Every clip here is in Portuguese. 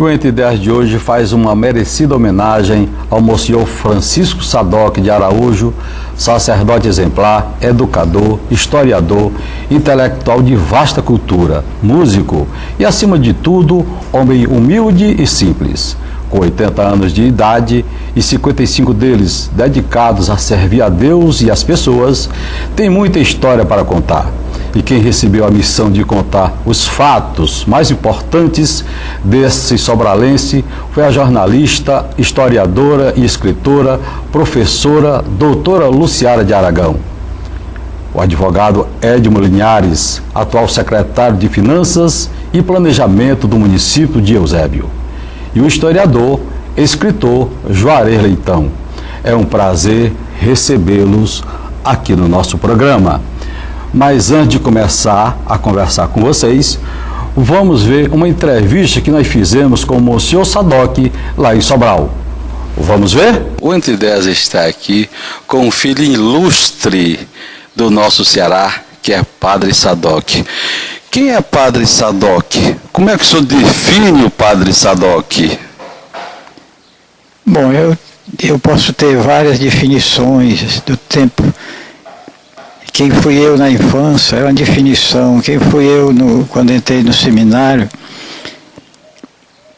o Entre Ideias de hoje faz uma merecida homenagem ao Monsenhor Francisco Sadoc de Araújo, sacerdote exemplar, educador, historiador, intelectual de vasta cultura, músico e, acima de tudo, homem humilde e simples. Com 80 anos de idade e 55 deles dedicados a servir a Deus e as pessoas, tem muita história para contar. E quem recebeu a missão de contar os fatos mais importantes desse sobralense foi a jornalista, historiadora e escritora, professora, doutora Luciara de Aragão. O advogado Edmo Linhares, atual secretário de Finanças e Planejamento do município de Eusébio. E o historiador, escritor Juarez Leitão. É um prazer recebê-los aqui no nosso programa. Mas antes de começar a conversar com vocês, vamos ver uma entrevista que nós fizemos com o Monsenhor Sadoc lá em Sobral. Vamos ver? O Entre Ideias está aqui com um filho ilustre do nosso Ceará, que é Padre Sadoc. Quem é Padre Sadoc? Como é que o senhor define o Padre Sadoc? Bom, eu posso ter várias definições do tempo. Quem fui eu na infância é uma definição. Quem fui eu quando entrei no seminário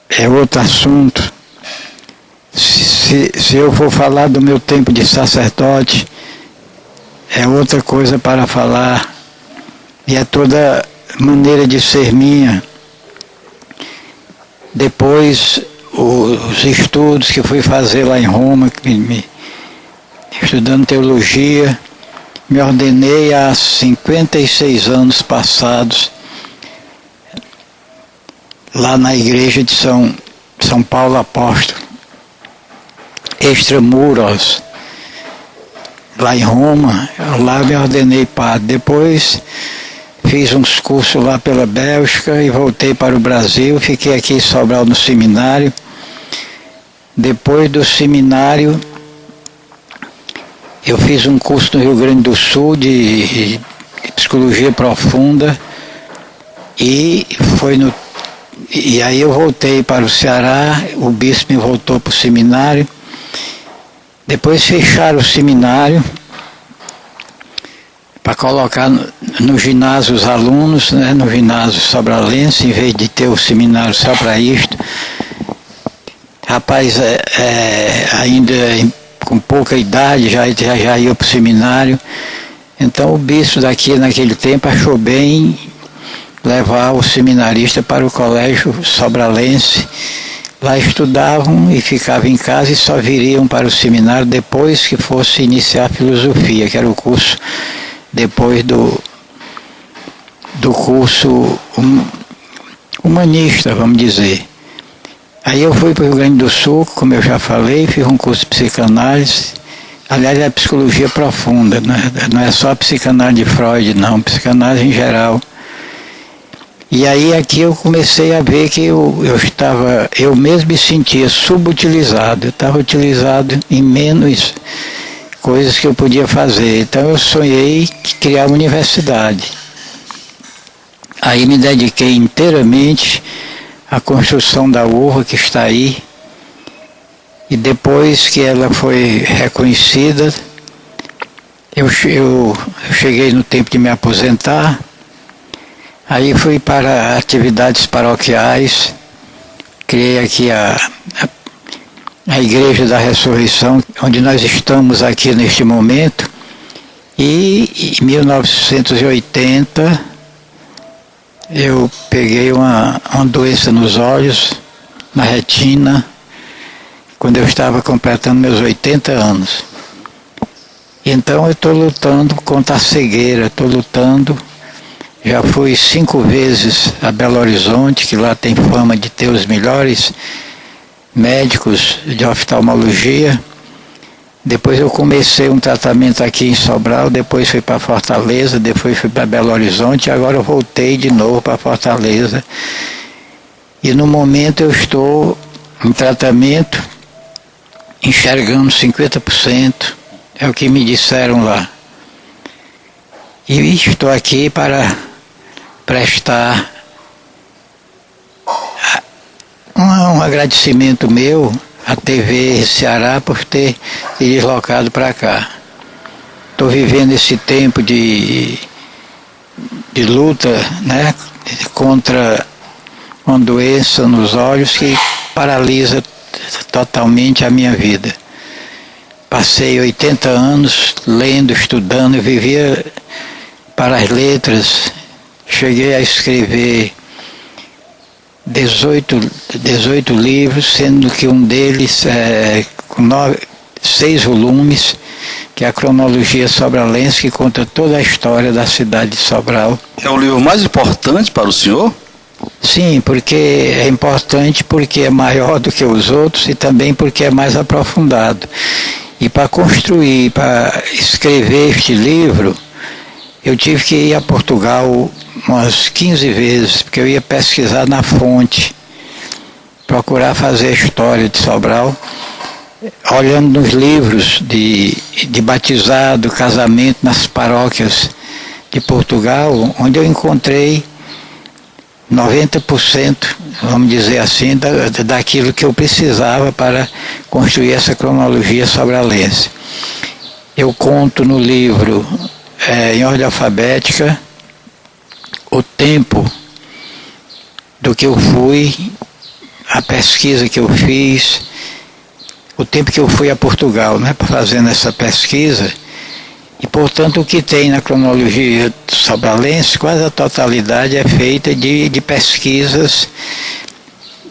é outro assunto. Se eu for falar do meu tempo de sacerdote, é outra coisa para falar. E é toda maneira de ser minha. Depois, os estudos que fui fazer lá em Roma, estudando teologia, me ordenei há 56 anos passados, lá na igreja de São Paulo Apóstolo, Extramuros, lá em Roma. Lá me ordenei padre. Depois fiz uns cursos lá pela Bélgica e voltei para o Brasil. Fiquei aqui em Sobral no seminário. Depois do seminário, eu fiz um curso no Rio Grande do Sul de psicologia profunda e aí eu voltei para o Ceará. O bispo me voltou para o seminário. Depois fecharam o seminário para colocar no ginásio os alunos, né, no ginásio sobralense, em vez de ter o seminário só para isto. Rapaz, ainda com pouca idade, já ia para o seminário. Então o bispo daqui naquele tempo achou bem levar o seminarista para o colégio sobralense. Lá estudavam e ficavam em casa e só viriam para o seminário depois que fosse iniciar a filosofia, que era o curso depois do curso humanista, vamos dizer. Aí eu fui para o Rio Grande do Sul, como eu já falei, fiz um curso de psicanálise. Aliás, é psicologia profunda, né? Não é só a psicanálise de Freud, não, psicanálise em geral. E aí aqui eu comecei a ver que eu mesmo me sentia subutilizado, eu estava utilizado em menos coisas que eu podia fazer. Então eu sonhei criar uma universidade. Aí me dediquei inteiramente à construção da URRA, que está aí. E depois que ela foi reconhecida, eu cheguei no tempo de me aposentar. Aí fui para atividades paroquiais, criei aqui a Igreja da Ressurreição, onde nós estamos aqui neste momento, e em 1980 eu peguei uma doença nos olhos, na retina, quando eu estava completando meus 80 anos. Então eu estou lutando contra a cegueira, estou lutando. Já fui 5 vezes a Belo Horizonte, que lá tem fama de ter os melhores médicos de oftalmologia. Depois eu comecei um tratamento aqui em Sobral, depois fui para Fortaleza, depois fui para Belo Horizonte, e agora eu voltei de novo para Fortaleza. E no momento eu estou em tratamento, enxergando 50%, é o que me disseram lá. E estou aqui para prestar Um agradecimento meu à TV Ceará por ter se deslocado para cá. Estou vivendo esse tempo de luta, né, contra uma doença nos olhos que paralisa totalmente a minha vida. Passei 80 anos lendo, estudando, eu vivia para as letras. Cheguei a escrever 18 livros, sendo que um deles com 6 volumes, que é a Cronologia Sobralense, que conta toda a história da cidade de Sobral. É o livro mais importante para o senhor? Sim, porque é importante, porque é maior do que os outros e também porque é mais aprofundado. E para construir, para escrever este livro, eu tive que ir a Portugal umas 15 vezes, porque eu ia pesquisar na fonte, procurar fazer a história de Sobral, olhando nos livros de batizado, casamento nas paróquias de Portugal, onde eu encontrei 90%, vamos dizer assim, daquilo que eu precisava para construir essa cronologia sobralense. Eu conto no livro, em ordem alfabética, o tempo do que eu fui, a pesquisa que eu fiz, o tempo que eu fui a Portugal, né, fazendo essa pesquisa. E, portanto, o que tem na cronologia sobralense, quase a totalidade é feita de pesquisas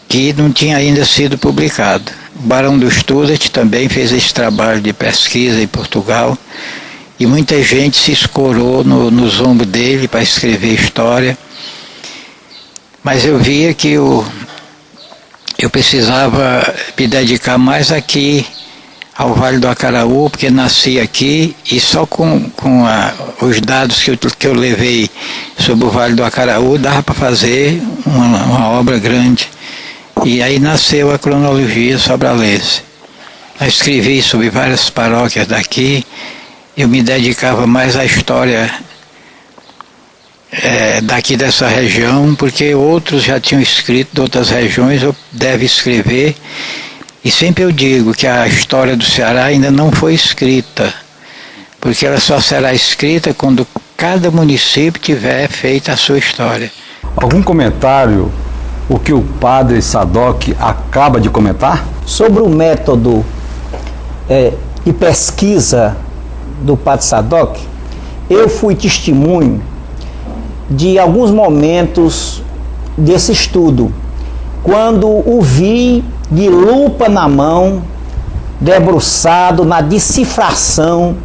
que não tinha ainda sido publicado. O Barão do Stuart também fez esse trabalho de pesquisa em Portugal, e muita gente se escorou nos ombros dele para escrever história. Mas eu via que eu precisava me dedicar mais aqui ao Vale do Acaraú, porque nasci aqui, e só com os dados que eu levei sobre o Vale do Acaraú dava para fazer uma obra grande. E aí nasceu a cronologia sobralense. Eu escrevi sobre várias paróquias daqui, eu me dedicava mais à história daqui dessa região, porque outros já tinham escrito de outras regiões, eu devo escrever. E sempre eu digo que a história do Ceará ainda não foi escrita, porque ela só será escrita quando cada município tiver feita a sua história. Algum comentário, o que o padre Sadoc acaba de comentar? Sobre o método de pesquisa do padre Sadoc, eu fui testemunho de alguns momentos desse estudo, quando o vi de lupa na mão, debruçado na decifração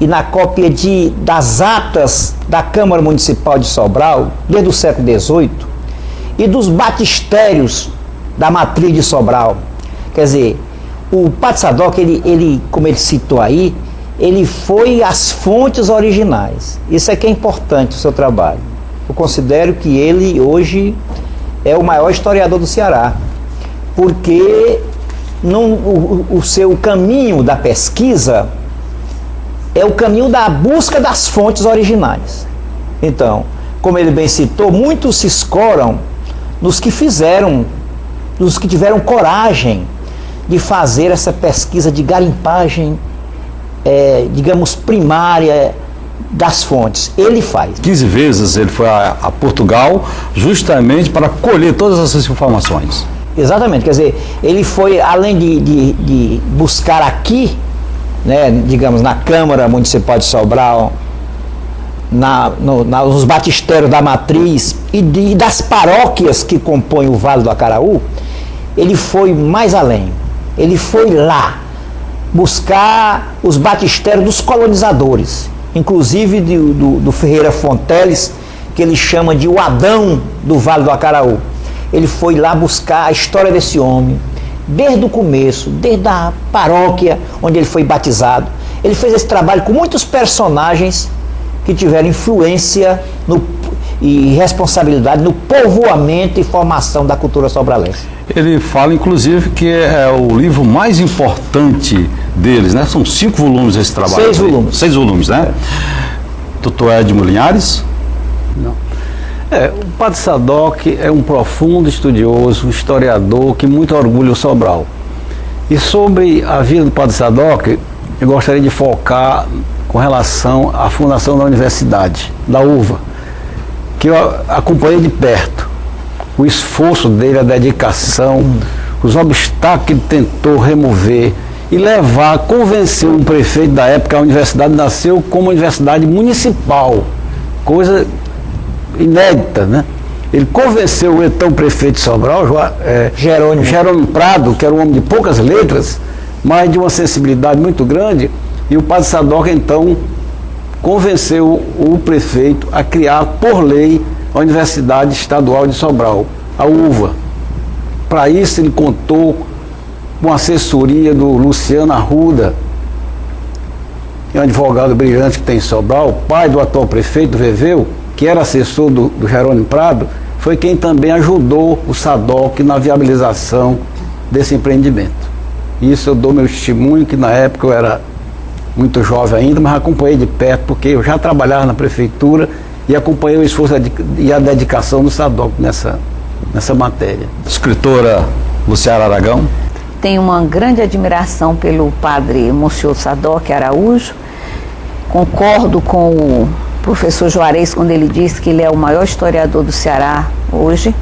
e na cópia das atas da Câmara Municipal de Sobral, desde o século XVIII, e dos batistérios da matriz de Sobral. Quer dizer, o padre Sadoc, ele, como ele citou aí, ele foi às fontes originais. Isso é que é importante o seu trabalho. Eu considero que ele hoje é o maior historiador do Ceará, porque o seu caminho da pesquisa é o caminho da busca das fontes originais. Então, como ele bem citou, muitos se escoram nos que tiveram coragem de fazer essa pesquisa de garimpagem, digamos, primária das fontes. Ele faz. 15 vezes ele foi a Portugal justamente para colher todas essas informações. Exatamente, quer dizer, ele foi, além de buscar aqui, né, digamos, na Câmara Municipal de Sobral, nos batistérios da matriz e das paróquias que compõem o Vale do Acaraú, ele foi mais além. Ele foi lá buscar os batistérios dos colonizadores, inclusive do Ferreira Fonteles, que ele chama de o Adão do Vale do Acaraú. Ele foi lá buscar a história desse homem, desde o começo, desde a paróquia onde ele foi batizado. Ele fez esse trabalho com muitos personagens que tiveram influência e responsabilidade no povoamento e formação da cultura sobralense. Ele fala, inclusive, que é o livro mais importante deles, né? São 5 volumes esse trabalho. 6 volumes. 6 volumes, né? Doutor Edmo Linhares? Não. O Padre Sadoc é um profundo estudioso, historiador que muito orgulha o Sobral. E sobre a vida do Padre Sadoc, eu gostaria de focar com relação à fundação da universidade, da UVA, que eu acompanhei de perto. O esforço dele, a dedicação, os obstáculos que ele tentou remover e levar, convencer um prefeito da época. A universidade nasceu como universidade municipal, coisa inédita, né? Ele convenceu o então prefeito de Sobral, Jerônimo Prado, que era um homem de poucas letras, mas de uma sensibilidade muito grande, e o Padre Sadoc então convenceu o prefeito a criar por lei a Universidade Estadual de Sobral, a UVA. Para isso ele contou com a assessoria do Luciano Arruda, um advogado brilhante que tem em Sobral, pai do atual prefeito, Veveu, que era assessor do Jerônimo Prado, foi quem também ajudou o Sadoc na viabilização desse empreendimento. Isso eu dou meu testemunho, que na época eu era muito jovem ainda, mas acompanhei de perto, porque eu já trabalhava na prefeitura e acompanhei o esforço e a dedicação do Sadoc nessa matéria. Escritora Luciara Aragão. Tenho uma grande admiração pelo padre Monsenhor Sadoc Araújo. Concordo com o professor Juarez quando ele disse que ele é o maior historiador do Ceará hoje.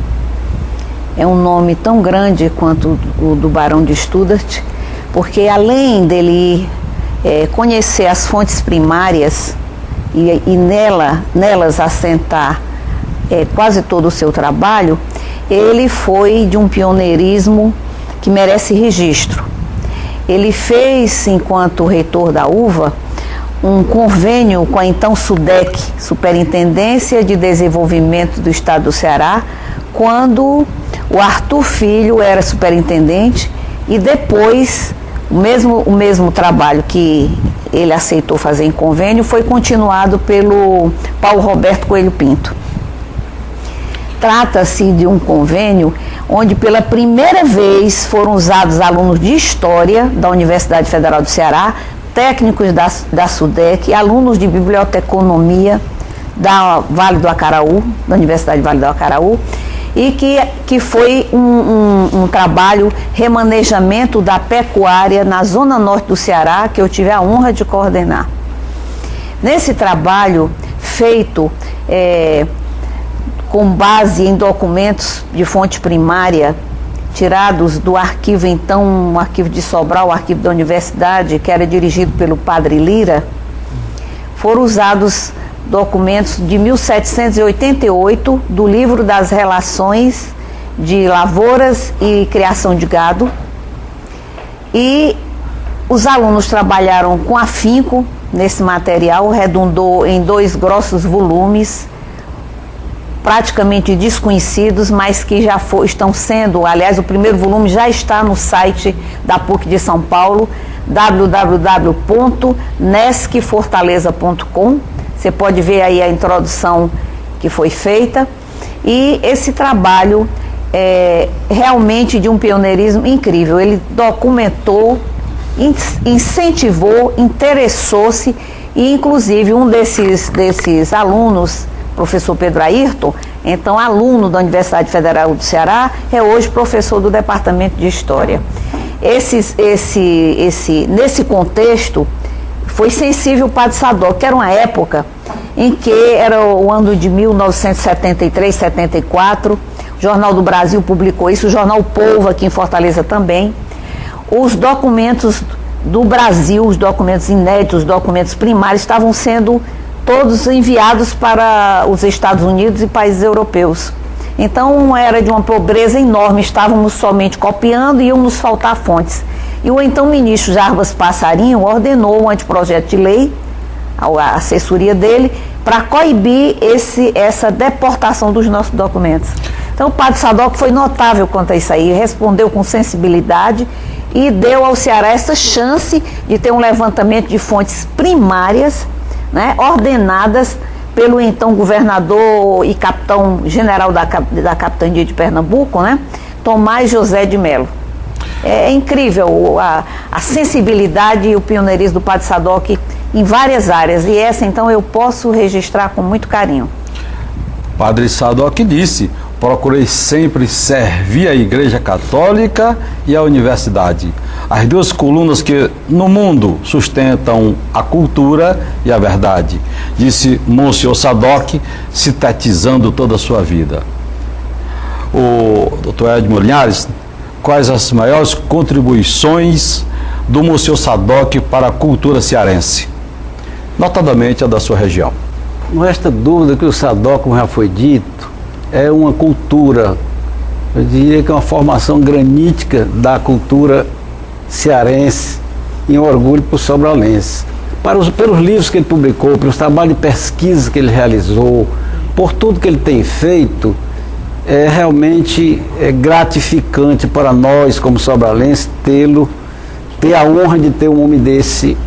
É um nome tão grande quanto o do Barão de Studart, porque além dele conhecer as fontes primárias e nelas assentar quase todo o seu trabalho, ele foi de um pioneirismo que merece registro. Ele fez, enquanto reitor da UVA, um convênio com a então SUDEC, Superintendência de Desenvolvimento do Estado do Ceará, quando o Arthur Filho era superintendente, e depois o mesmo trabalho que ele aceitou fazer em convênio foi continuado pelo Paulo Roberto Coelho Pinto. Trata-se de um convênio onde pela primeira vez foram usados alunos de História da Universidade Federal do Ceará, técnicos da SUDEC, alunos de Biblioteconomia da Vale do Acaraú, da Universidade Vale do Acaraú, e que foi um trabalho remanejamento da pecuária na zona norte do Ceará, que eu tive a honra de coordenar. Nesse trabalho feito com base em documentos de fonte primária, tirados do arquivo, então, o arquivo de Sobral, o arquivo da universidade, que era dirigido pelo padre Lira, foram usados documentos de 1788 do livro das relações de lavouras e criação de gado, e os alunos trabalharam com afinco nesse material, redundou em 2 grossos volumes, praticamente desconhecidos, mas que já estão sendo, aliás, o primeiro volume já está no site da PUC de São Paulo, www.nescfortaleza.com. Você pode ver aí a introdução que foi feita, e esse trabalho é realmente de um pioneirismo incrível. Ele documentou, incentivou, interessou-se, e inclusive um desses alunos, professor Pedro Ayrton, então aluno da Universidade Federal do Ceará, é hoje professor do Departamento de História. Nesse contexto, foi sensível o Padre Sadoc, que era uma época em que era o ano de 1973, 74, o Jornal do Brasil publicou isso, o Jornal Povo aqui em Fortaleza também. Os documentos do Brasil, os documentos inéditos, os documentos primários, estavam sendo todos enviados para os Estados Unidos e países europeus. Então era de uma pobreza enorme, estávamos somente copiando e iam nos faltar fontes. E o então ministro Jarbas Passarinho ordenou um anteprojeto de lei, a assessoria dele, para coibir essa deportação dos nossos documentos. Então o Padre Sadoc foi notável quanto a isso aí, respondeu com sensibilidade e deu ao Ceará essa chance de ter um levantamento de fontes primárias, né, ordenadas pelo então governador e capitão-general da capitania de Pernambuco, né, Tomás José de Melo. É incrível a sensibilidade e o pioneirismo do Padre Sadoc em várias áreas, e essa então eu posso registrar com muito carinho. Padre Sadoc disse: procurei sempre servir a Igreja Católica e a Universidade, as duas colunas que no mundo sustentam a cultura e a verdade, disse Monsenhor Sadoc, sintetizando toda a sua vida. O Dr. Edmo Linhares, quais as maiores contribuições do Monsenhor Sadoc para a cultura cearense, notadamente a da sua região? Não resta dúvida que o Sadoc, como já foi dito, é uma cultura, eu diria que é uma formação granítica da cultura cearense e um orgulho para o sobralense. Pelos livros que ele publicou, pelos trabalhos de pesquisa que ele realizou, por tudo que ele tem feito, é realmente gratificante para nós, como sobralenses, ter a honra de ter um homem desse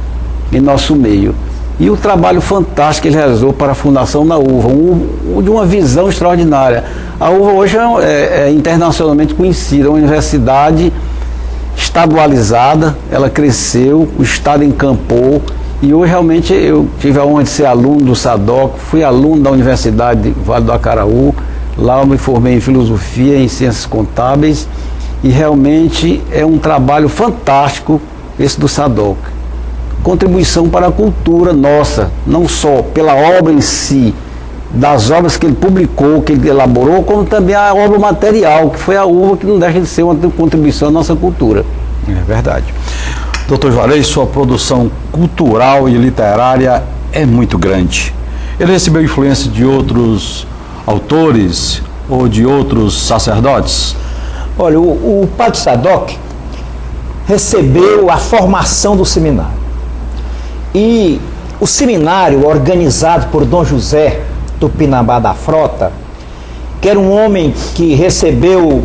em nosso meio. E o trabalho fantástico que ele realizou para a Fundação da UVA, de uma visão extraordinária. A UVA hoje é internacionalmente conhecida, é uma universidade estadualizada, ela cresceu, o Estado encampou, e hoje realmente eu tive a honra de ser aluno do Sadoc, fui aluno da Universidade de Vale do Acaraú, lá eu me formei em Filosofia, em Ciências Contábeis, e realmente é um trabalho fantástico esse do Sadoc. Contribuição para a cultura nossa, não só pela obra em si, das obras que ele publicou, que ele elaborou, como também a obra material, que foi a uva, que não deixa de ser uma contribuição à nossa cultura. É verdade. Dr. Juarez, sua produção cultural e literária é muito grande. Ele recebeu influência de outros autores ou de outros sacerdotes? Olha, o Padre Sadoc recebeu a formação do seminário. E o seminário, organizado por Dom José Tupinambá da Frota, que era um homem que recebeu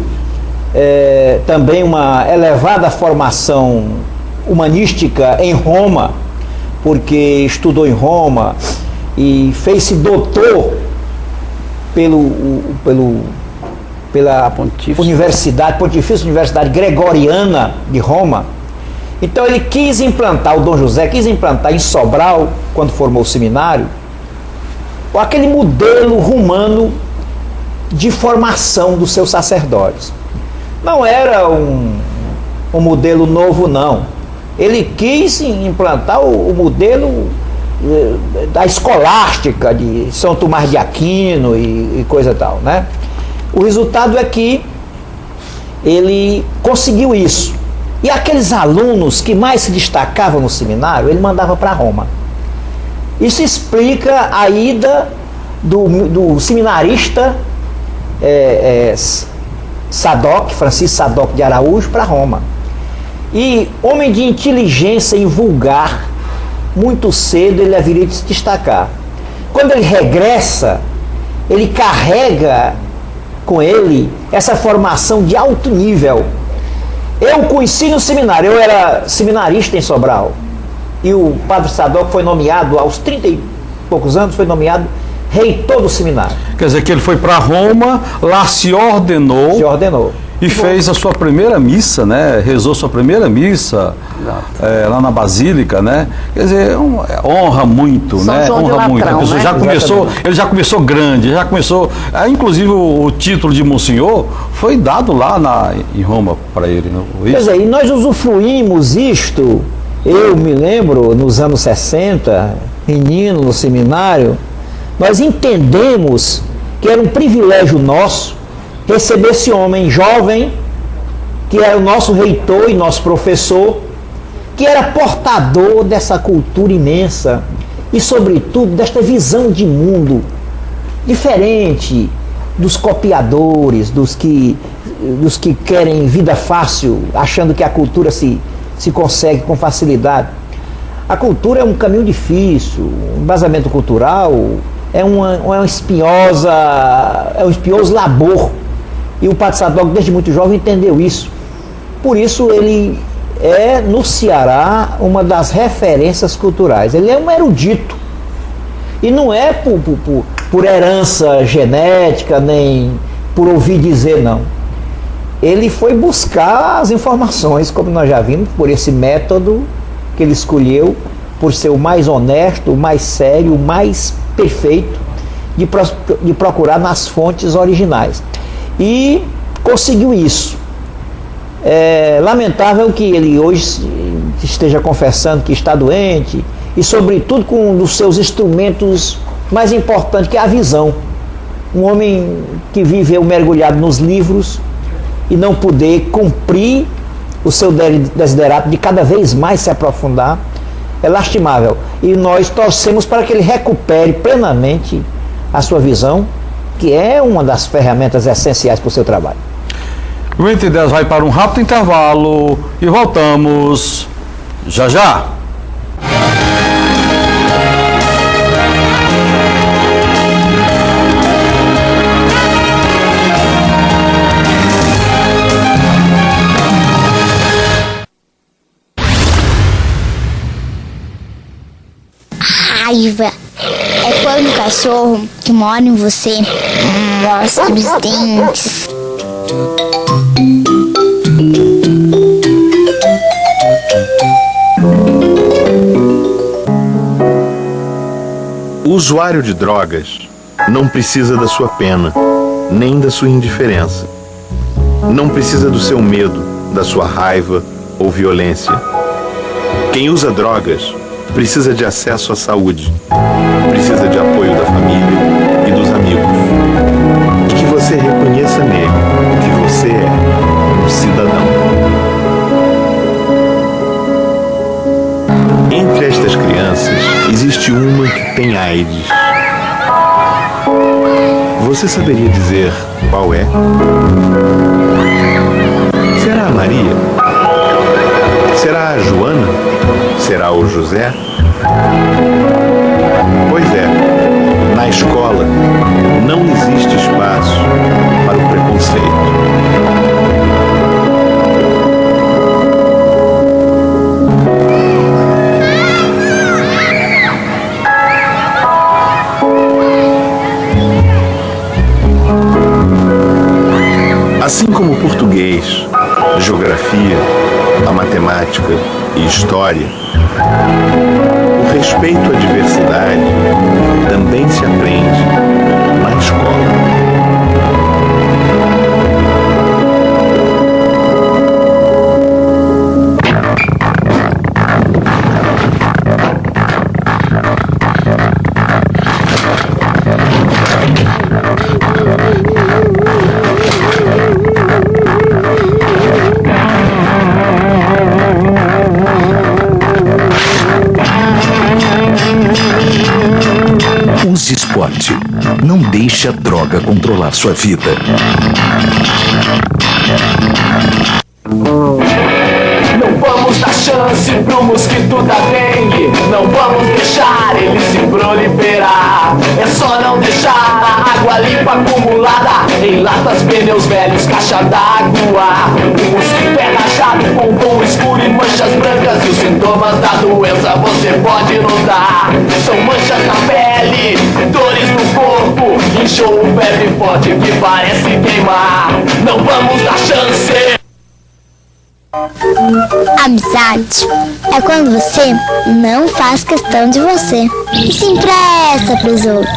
também uma elevada formação humanística em Roma, porque estudou em Roma e fez-se doutor pela Pontifícia Universidade Gregoriana de Roma. Então ele quis implantar, o Dom José quis implantar em Sobral, quando formou o seminário, aquele modelo romano de formação dos seus sacerdotes. Não era um modelo novo, não. Ele quis implantar o modelo da escolástica de São Tomás de Aquino e coisa tal, né? O resultado é que ele conseguiu isso. E aqueles alunos que mais se destacavam no seminário, ele mandava para Roma. Isso explica a ida do seminarista Sadoc, Francisco Sadoc de Araújo, para Roma. E homem de inteligência e vulgar, muito cedo ele haveria de se destacar. Quando ele regressa, ele carrega com ele essa formação de alto nível. Eu conheci no seminário, eu era seminarista em Sobral, e o Padre Sadoc foi nomeado, aos 30 e poucos anos, foi nomeado reitor do seminário. Quer dizer que ele foi para Roma, lá se ordenou. Se ordenou. E fez a sua primeira missa, né? Rezou sua primeira missa lá na Basílica, né? Quer dizer, honra muito, São né? João de Honra muito. Latrão, A pessoa né? ele já começou grande, já começou. Inclusive o título de Monsenhor foi dado lá em Roma para ele. Não? Quer dizer, e nós usufruímos isto, eu me lembro, nos anos 60, menino no seminário, nós entendemos que era um privilégio nosso receber esse homem jovem, que era o nosso reitor e nosso professor, que era portador dessa cultura imensa e, sobretudo, desta visão de mundo diferente dos copiadores, dos que querem vida fácil, achando que a cultura se consegue com facilidade. A cultura é um caminho difícil, o embasamento cultural é um espinhoso labor. E o Padre Sadoc, desde muito jovem, entendeu isso. Por isso, ele é, no Ceará, uma das referências culturais. Ele é um erudito. E não é por herança genética, nem por ouvir dizer, não. Ele foi buscar as informações, como nós já vimos, por esse método que ele escolheu, por ser o mais honesto, o mais sério, o mais perfeito. de procurar nas fontes originais. E conseguiu isso. É lamentável que ele hoje esteja confessando que está doente e, sobretudo, com um dos seus instrumentos mais importantes, que é a visão. Um homem que viveu mergulhado nos livros e não poder cumprir o seu desiderato de cada vez mais se aprofundar, é lastimável. E nós torcemos para que ele recupere plenamente a sua visão, que é uma das ferramentas essenciais para o seu trabalho. O 2010 vai para um rápido intervalo e voltamos já já. Raiva é quando o cachorro que mora em você mostra os dentes. O usuário de drogas não precisa da sua pena, nem da sua indiferença. Não precisa do seu medo, da sua raiva ou violência. Quem usa drogas precisa de acesso à saúde, precisa de apoio da família e dos amigos. E que você reconheça nele que você é um cidadão. Entre estas crianças, existe uma que tem AIDS. Você saberia dizer qual é? Será a Maria? Será a Joana? Será o José? Pois é, na escola não existe espaço para o preconceito. Assim como o português, geografia, a matemática e história, o respeito à diversidade também se aprende na escola. Use esporte. Não deixe a droga controlar sua vida. Não vamos dar chance pro mosquito da dengue. Não vamos deixar ele se proliferar. É só não deixar a água limpa acumulada em latas, pneus velhos, caixa d'água. O mosquito é rachado com tom escuro e manchas brancas. E os sintomas da doença você pode notar. São manchas na pele, dores no corpo, inchou, febre forte que parece queimar. Não vamos dar chance. Amizade é quando você não faz questão de você e se empresta pros outros.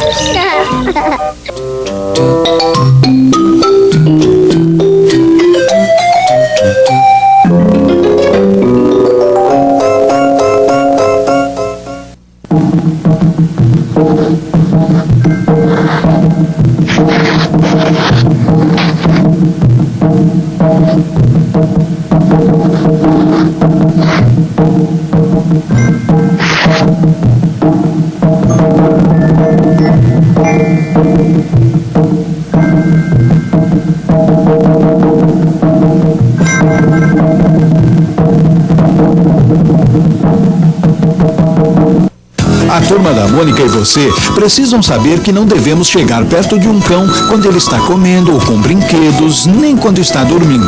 A turma da Mônica e você precisam saber que não devemos chegar perto de um cão quando ele está comendo ou com brinquedos, nem quando está dormindo.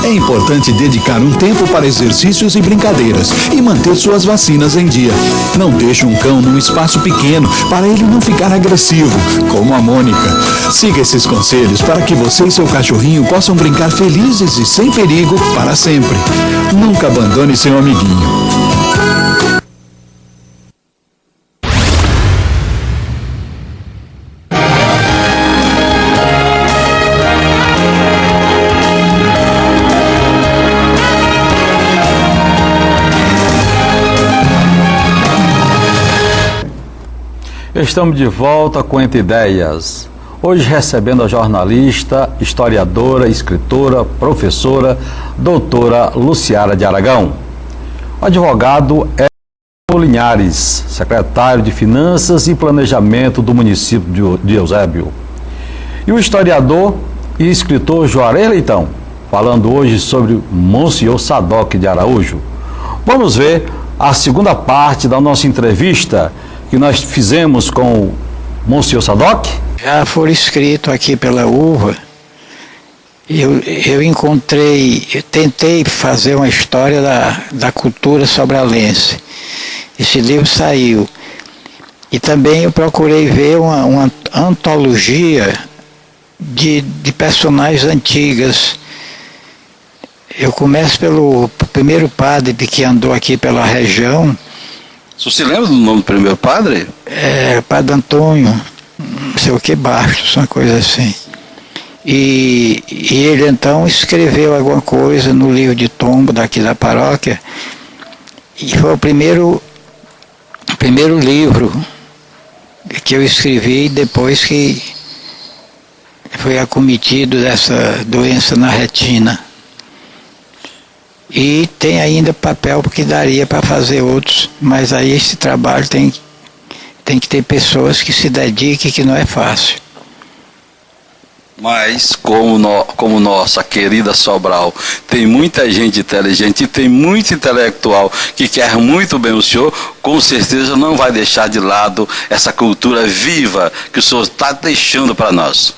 É importante dedicar um tempo para exercícios e brincadeiras e manter suas vacinas em dia. Não deixe um cão num espaço pequeno para ele não ficar agressivo, como a Mônica. Siga esses conselhos para que você e seu cachorrinho possam brincar felizes e sem perigo para sempre. Nunca abandone seu amiguinho. Estamos de volta com Entre Ideias. Hoje recebendo a jornalista, historiadora, escritora, professora, doutora Luciara de Aragão. O advogado é Linhares, secretário de Finanças e Planejamento do município de Eusébio. E o historiador e escritor Juarez Leitão, falando hoje sobre Monsenhor Sadoc de Araújo. Vamos ver a segunda parte da nossa entrevista que nós fizemos com o Monsenhor Sadoc. Já foram escritos aqui pela UVA, eu tentei fazer uma história da cultura sobralense. Esse livro saiu. E também eu procurei ver uma antologia de personagens antigas. Eu começo pelo primeiro padre que andou aqui pela região. Você se lembra do nome do primeiro padre? Padre Antônio, não sei o que, Bastos, uma coisa assim. E ele então escreveu alguma coisa no livro de tombo daqui da paróquia, e foi o primeiro livro que eu escrevi depois que foi acometido dessa doença na retina. E tem ainda papel porque daria para fazer outros, mas aí esse trabalho tem que ter pessoas que se dediquem, que não é fácil. Mas como nossa querida Sobral tem muita gente inteligente e tem muito intelectual que quer muito bem o senhor, com certeza não vai deixar de lado essa cultura viva que o senhor está deixando para nós.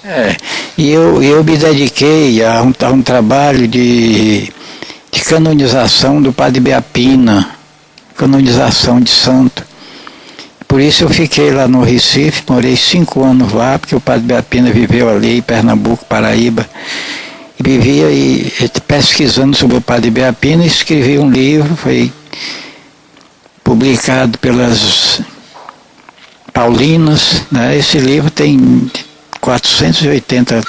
E eu me dediquei a um trabalho de canonização do Padre Biapina, canonização de santo. Por isso eu fiquei lá no Recife, morei 5 anos lá, porque o Padre Biapina viveu ali em Pernambuco, Paraíba, e vivia pesquisando sobre o Padre Biapina, e escrevi um livro, foi publicado pelas Paulinas, né? Esse livro tem 480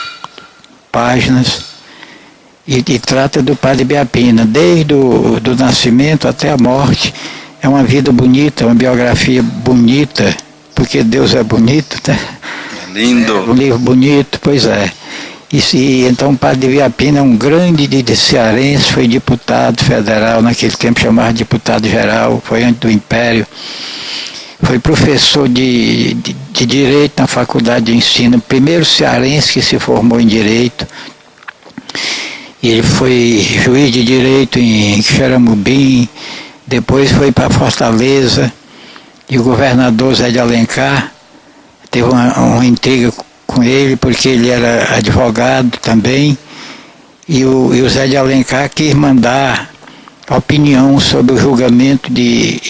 páginas, e trata do Padre Biapina, desde o nascimento até a morte. É uma vida bonita, uma biografia bonita, porque Deus é bonito, né? É lindo. Um livro bonito, pois é. Então o Padre Biapina é um grande cearense, foi deputado federal, naquele tempo chamava de deputado geral, foi antes do Império. Foi professor de Direito na Faculdade de Ensino, o primeiro cearense que se formou em Direito. Ele foi juiz de Direito em Xeramubim, depois foi para Fortaleza, e o governador Zé de Alencar teve uma intriga com ele, porque ele era advogado também, e o Zé de Alencar quis mandar opinião sobre o julgamento de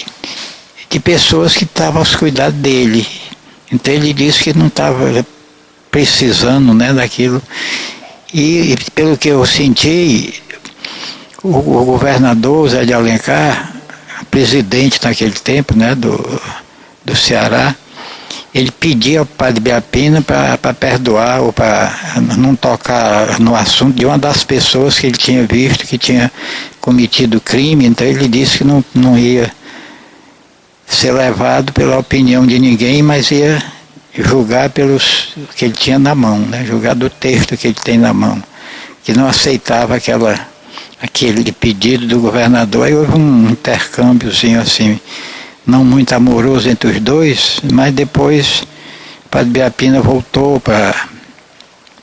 pessoas que estavam aos cuidados dele. Então ele disse que não estava precisando, né, daquilo. E pelo que eu senti, o governador Zé de Alencar, presidente naquele tempo, né, do Ceará, ele pediu ao Padre Biapina para perdoar ou para não tocar no assunto de uma das pessoas que ele tinha visto que tinha cometido crime. Então ele disse que não ia ser levado pela opinião de ninguém, mas ia julgar pelos que ele tinha na mão, né? Julgar do texto que ele tem na mão, que não aceitava aquele pedido do governador. Aí houve um intercâmbiozinho assim, não muito amoroso entre os dois, mas depois o Padre Biapina voltou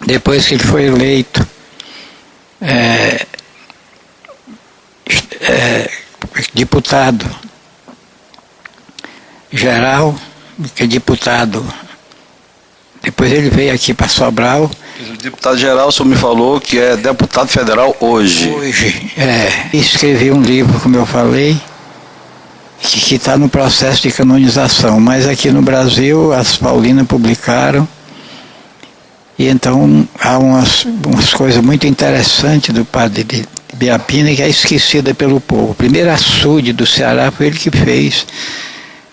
depois que ele foi eleito deputado geral, que é deputado. Depois ele veio aqui para Sobral. O deputado geral, o senhor me falou que é deputado federal hoje. Escrevi um livro, como eu falei, que está no processo de canonização, mas aqui no Brasil as Paulinas publicaram, e então há umas coisas muito interessantes do Padre Biapina que é esquecida pelo povo. O primeiro açude do Ceará foi ele que fez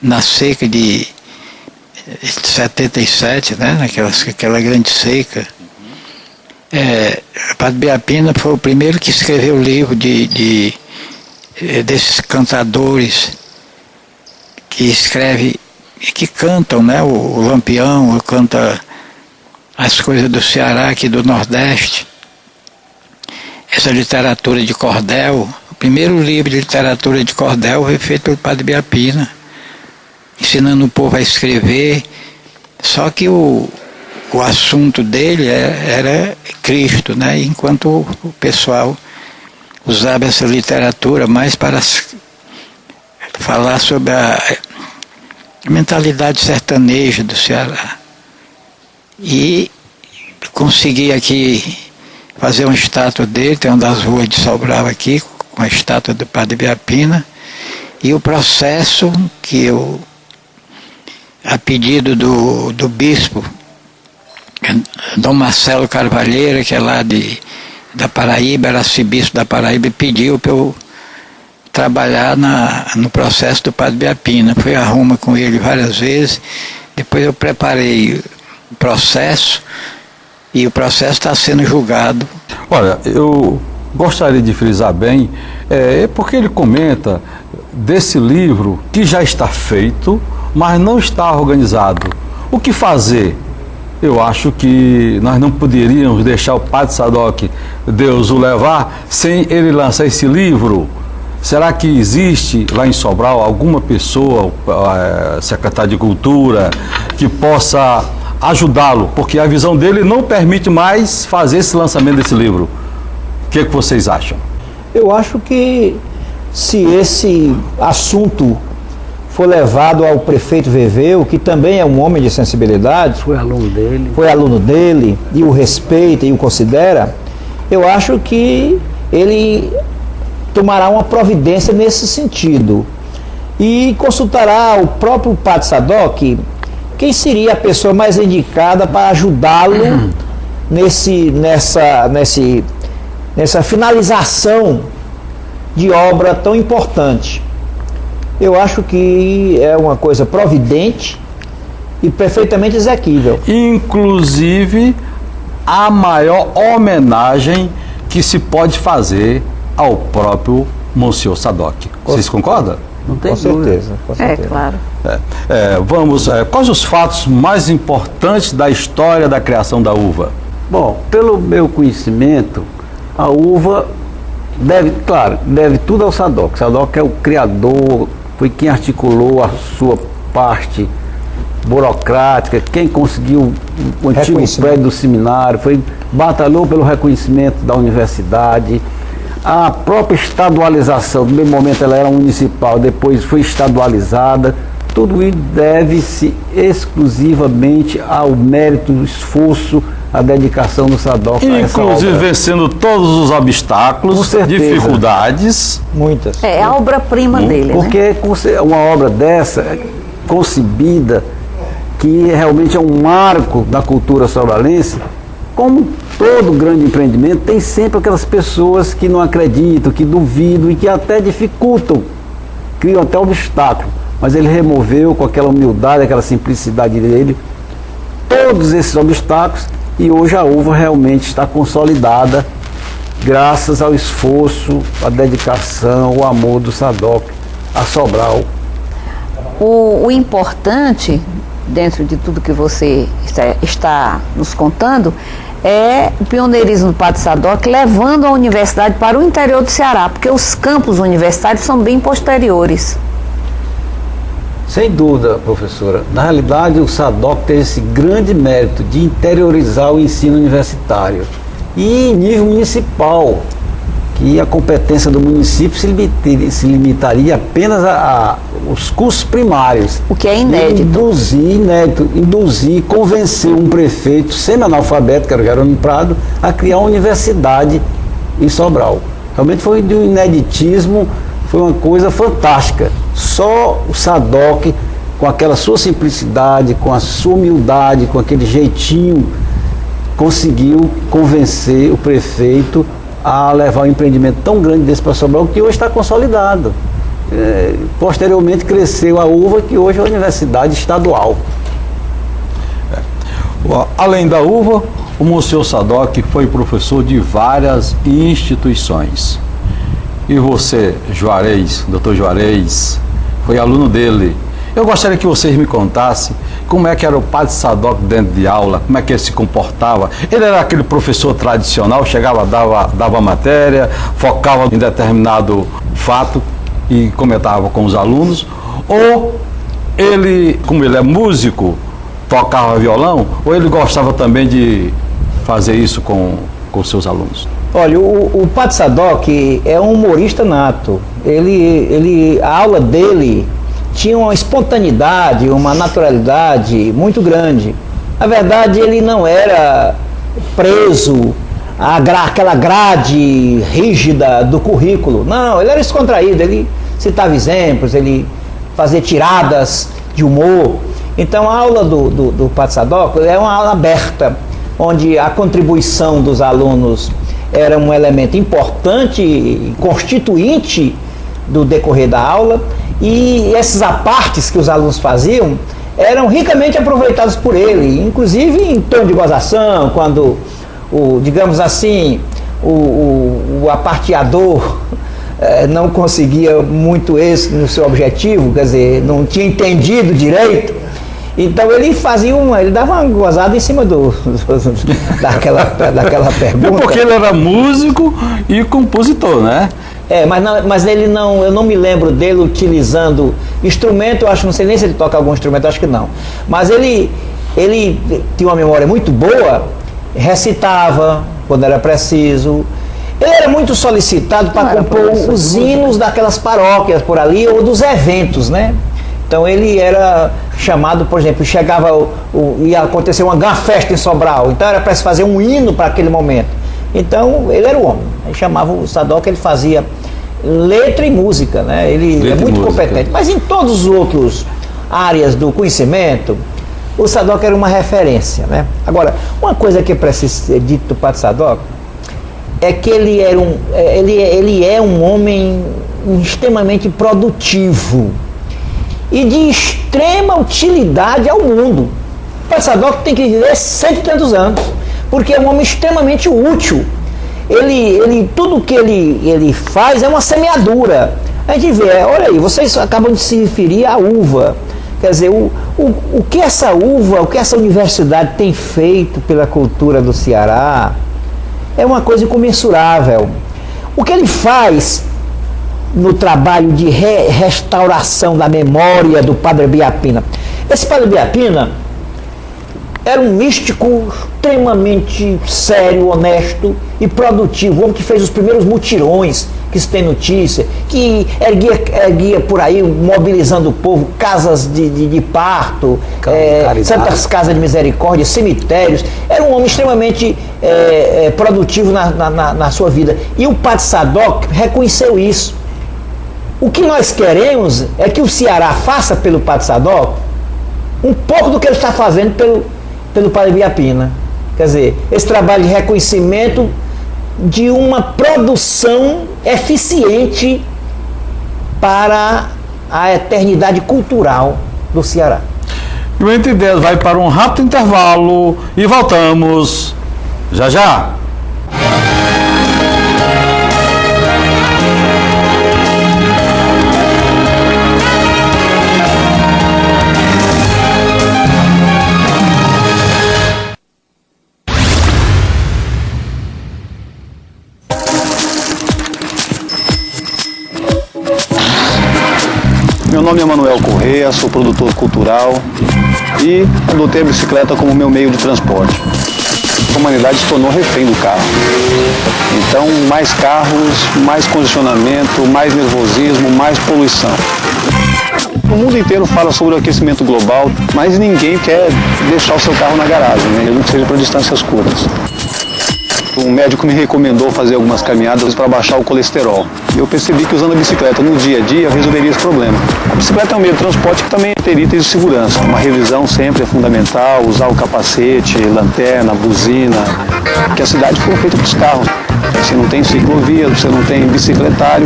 na seca de 77, né? Aquela grande seca. Padre Biapina foi o primeiro que escreveu o livro desses cantadores que escreve que cantam, né? O Lampião canta as coisas do Ceará, aqui do Nordeste. Essa literatura de cordel, o primeiro livro de literatura de cordel foi feito pelo Padre Biapina, ensinando o povo a escrever, só que o assunto dele era Cristo, né? Enquanto o pessoal usava essa literatura mais para falar sobre a mentalidade sertaneja do Ceará. E consegui aqui fazer uma estátua dele, tem uma das ruas de Sobral aqui, com a estátua do Padre Biapina, e o processo que eu, a pedido do bispo, Dom Marcelo Carvalheira, que é lá da Paraíba, era arcebispo da Paraíba, pediu para eu trabalhar no processo do Padre Biapina. Fui a Roma com ele várias vezes, depois eu preparei o processo, e o processo está sendo julgado. Olha, eu gostaria de frisar bem, porque ele comenta desse livro que já está feito, mas não está organizado. O que fazer? Eu acho que nós não poderíamos deixar o Padre Sadoc, Deus o levar, sem ele lançar esse livro. Será que existe lá em Sobral alguma pessoa, secretário de Cultura, que possa ajudá-lo? Porque a visão dele não permite mais fazer esse lançamento desse livro. O que vocês acham? Eu acho que se esse assunto for levado ao prefeito Veveu, que também é um homem de sensibilidade, foi aluno dele e o respeita e o considera, eu acho que ele tomará uma providência nesse sentido e consultará o próprio Padre Sadoc quem seria a pessoa mais indicada para ajudá-lo nessa finalização de obra tão importante. Eu acho que é uma coisa providente e perfeitamente exequível. Inclusive, a maior homenagem que se pode fazer ao próprio Monsenhor Sadoc. Vocês concordam? Não tem certeza. Com certeza. Claro. Vamos, quais os fatos mais importantes da história da criação da uva? Bom, pelo meu conhecimento, a uva deve tudo ao Sadoc. Sadoc é o criador, foi quem articulou a sua parte burocrática, quem conseguiu o antigo prédio do seminário, batalhou pelo reconhecimento da universidade, a própria estadualização, no primeiro momento ela era municipal, depois foi estadualizada. Tudo isso deve-se exclusivamente ao mérito, do esforço, à dedicação do Sadoc. Inclusive vencendo todos os obstáculos, dificuldades. Muitas. É a obra-prima dele, porque uma obra dessa, concebida, que realmente é um marco da cultura sobralense, como todo grande empreendimento, tem sempre aquelas pessoas que não acreditam, que duvidam e que até dificultam, criam até obstáculo. Mas ele removeu com aquela humildade, aquela simplicidade dele, todos esses obstáculos, e hoje a uva realmente está consolidada graças ao esforço, à dedicação, o amor do Sadoc a Sobral. O importante, dentro de tudo que você está nos contando, é o pioneirismo do Padre Sadoc levando a universidade para o interior do Ceará, porque os campos universitários são bem posteriores. Sem dúvida, professora. Na realidade, o Sadoc teve esse grande mérito de interiorizar o ensino universitário. E em nível municipal, que a competência do município se limitaria apenas aos cursos primários. O que é inédito. Induzir, convencer um prefeito semi-analfabeto, que era o Jerônimo Prado, a criar uma universidade em Sobral. Realmente foi de um ineditismo, foi uma coisa fantástica. Só o Sadoc, com aquela sua simplicidade, com a sua humildade, com aquele jeitinho, conseguiu convencer o prefeito a levar um empreendimento tão grande desse para Sobral, que hoje está consolidado. Posteriormente cresceu a uva, que hoje é a universidade estadual. Além da uva, o Monsenhor Sadoc foi professor de várias instituições. E você, Juarez, doutor Juarez, foi aluno dele. Eu gostaria que vocês me contassem como é que era o Padre Sadoc dentro de aula, como é que ele se comportava. Ele era aquele professor tradicional, chegava, dava matéria, focava em determinado fato e comentava com os alunos, ou ele, como ele é músico, tocava violão, ou ele gostava também de fazer isso com seus alunos? Olha, o Padre Sadoc é um humorista nato. A aula dele tinha uma espontaneidade, uma naturalidade muito grande. Na verdade, ele não era preso àquela grade rígida do currículo. Não, ele era descontraído, ele citava exemplos, ele fazia tiradas de humor. Então, a aula do Padre Sadoc é uma aula aberta, onde a contribuição dos alunos era um elemento importante, constituinte do decorrer da aula, e esses apartes que os alunos faziam eram ricamente aproveitados por ele, inclusive em tom de gozação, quando, digamos assim, o aparteador não conseguia muito êxito no seu objetivo, quer dizer, não tinha entendido direito. Então ele dava uma gozada em cima daquela pergunta. Porque ele era músico e compositor, né? Mas ele não, eu não me lembro dele utilizando instrumento, eu acho, não sei nem se ele toca algum instrumento, acho que não. Mas ele tinha uma memória muito boa, recitava quando era preciso. Ele era muito solicitado para compor os hinos daquelas paróquias por ali, ou dos eventos, né? Então ele era chamado, por exemplo, ia acontecer uma festa em Sobral, então era para se fazer um hino para aquele momento. Então ele era o homem. Aí chamava o Sadoc, ele fazia letra e música, né? Ele é muito competente. Mas em todas as outras áreas do conhecimento, o Sadoc era uma referência, né? Agora, uma coisa que precisa ser dito do Padre Sadoc é que ele é um homem extremamente produtivo e de extrema utilidade ao mundo. O Padre Sadoc tem que viver 100 e tantos anos, porque é um homem extremamente útil. Tudo que ele faz é uma semeadura. A gente vê, olha aí, vocês acabam de se referir à uva. Quer dizer, o que essa uva, o que essa universidade tem feito pela cultura do Ceará é uma coisa incomensurável. O que ele faz no trabalho de restauração da memória do Padre Biapina. Esse Padre Biapina era um místico extremamente sério, honesto e produtivo, um homem que fez os primeiros mutirões que se tem notícia, que erguia por aí, mobilizando o povo, casas de parto, santas casas de misericórdia, cemitérios. Era um homem extremamente produtivo na sua vida. E o Padre Sadoc reconheceu isso. O que nós queremos é que o Ceará faça pelo Padre Sadoc um pouco do que ele está fazendo pelo Padre Biapina. Quer dizer, esse trabalho de reconhecimento de uma produção eficiente para a eternidade cultural do Ceará. E o Entre Ideias vai para um rápido intervalo e voltamos já já. Meu nome é Manuel Correia, sou produtor cultural e adotei a bicicleta como meu meio de transporte. A humanidade se tornou refém do carro. Então, mais carros, mais congestionamento, mais nervosismo, mais poluição. O mundo inteiro fala sobre o aquecimento global, mas ninguém quer deixar o seu carro na garagem, né? Mesmo que seja para distâncias curtas. Um médico me recomendou fazer algumas caminhadas para baixar o colesterol. E eu percebi que usando a bicicleta no dia a dia eu resolveria esse problema. A bicicleta é um meio de transporte que também ter itens de segurança. Uma revisão sempre é fundamental, usar o capacete, lanterna, buzina, porque a cidade foi feita para os carros. Você não tem ciclovia, você não tem bicicletário.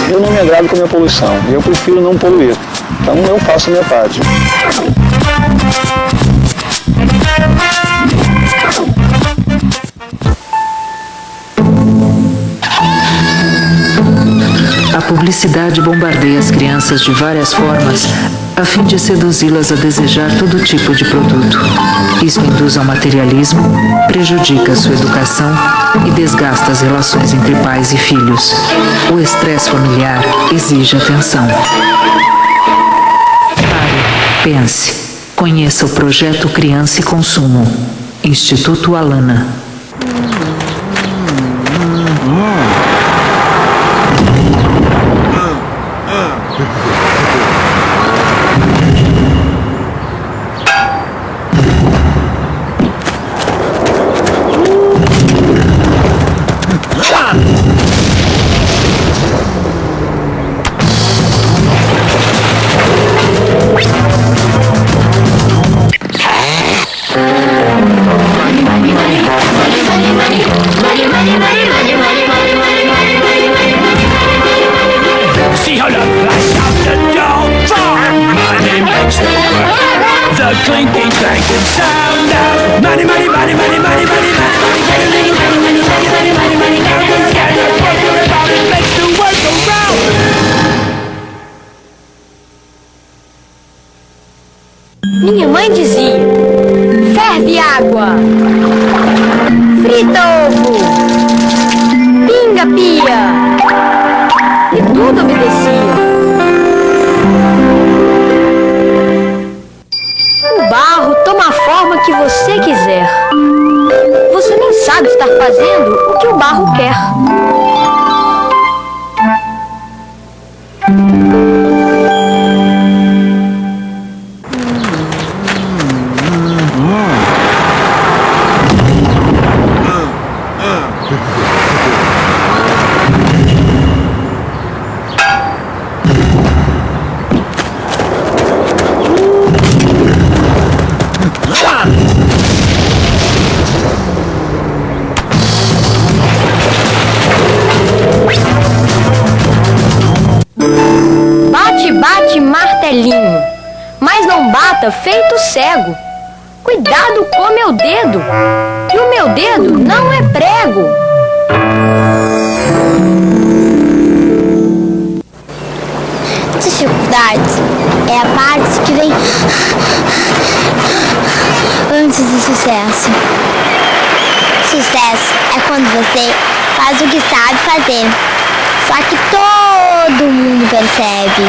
Eu não me agrado com a minha poluição, eu prefiro não poluir. Então eu faço a minha parte. A publicidade bombardeia as crianças de várias formas a fim de seduzi-las a desejar todo tipo de produto. Isso induz ao materialismo, prejudica sua educação e desgasta as relações entre pais e filhos. O estresse familiar exige atenção. Pare, pense, conheça o projeto Criança e Consumo. Instituto Alana. See how the flash of the dawn draw. Money makes the world. The clinking, clanking sound of money, money, money, money, money, money, money, money, money, money, money, money, money, money, money. Now the gang of working about it makes the world go round. Minha mãe dizia: ferve água, frita ovo, pinga pia. E tudo obedecia. O barro toma a forma que você quiser. Você nem sabe estar fazendo o que o barro quer. Bate martelinho, mas não bata feito cego. Cuidado com meu dedo, que o meu dedo não é prego. Dificuldades é a parte que vem antes do sucesso. Sucesso é quando você faz o que sabe fazer, só que todo mundo percebe.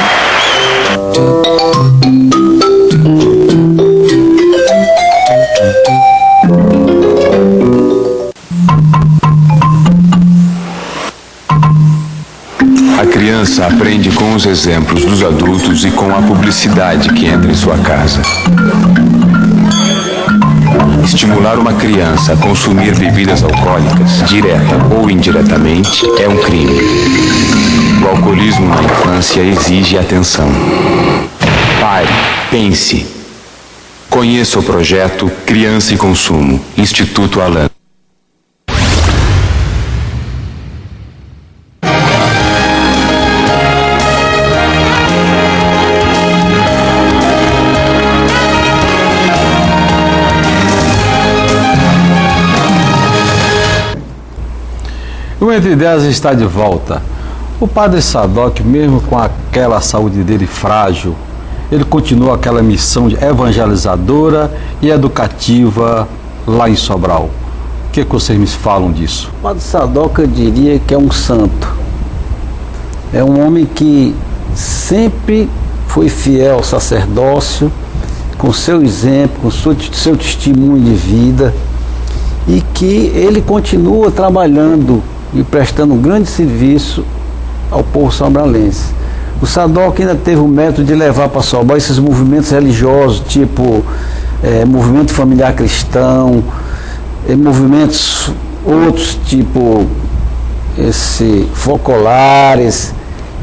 A criança aprende com os exemplos dos adultos e com a publicidade que entra em sua casa. Estimular uma criança a consumir bebidas alcoólicas, direta ou indiretamente, é um crime. O alcoolismo na infância exige atenção. Pare, pense. Conheça o projeto Criança e Consumo, Instituto Alana. O Entre Ideias está de volta. O padre Sadoc, mesmo com aquela saúde dele frágil, ele continua aquela missão de evangelizadora e educativa lá em Sobral. O que vocês me falam disso? O padre Sadoc, eu diria que é um santo. É um homem que sempre foi fiel ao sacerdócio, com seu exemplo, com seu testemunho de vida, e que ele continua trabalhando e prestando um grande serviço ao povo sobralense. O Sadoc ainda teve o método de levar para Sobral esses movimentos religiosos, tipo movimento familiar cristão, movimentos outros, tipo focolares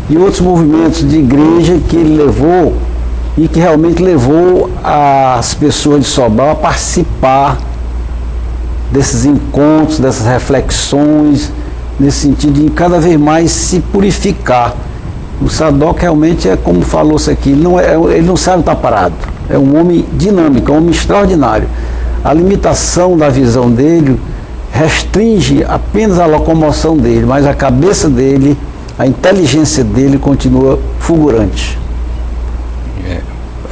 e outros movimentos de igreja que ele levou e que realmente levou as pessoas de Sobral a participar desses encontros, dessas reflexões, nesse sentido de cada vez mais se purificar. O Sadoc realmente é como falou-se aqui, ele não sabe estar parado, é um homem dinâmico, é um homem extraordinário. A limitação da visão dele restringe apenas a locomoção dele, mas a cabeça dele, a inteligência dele continua fulgurante.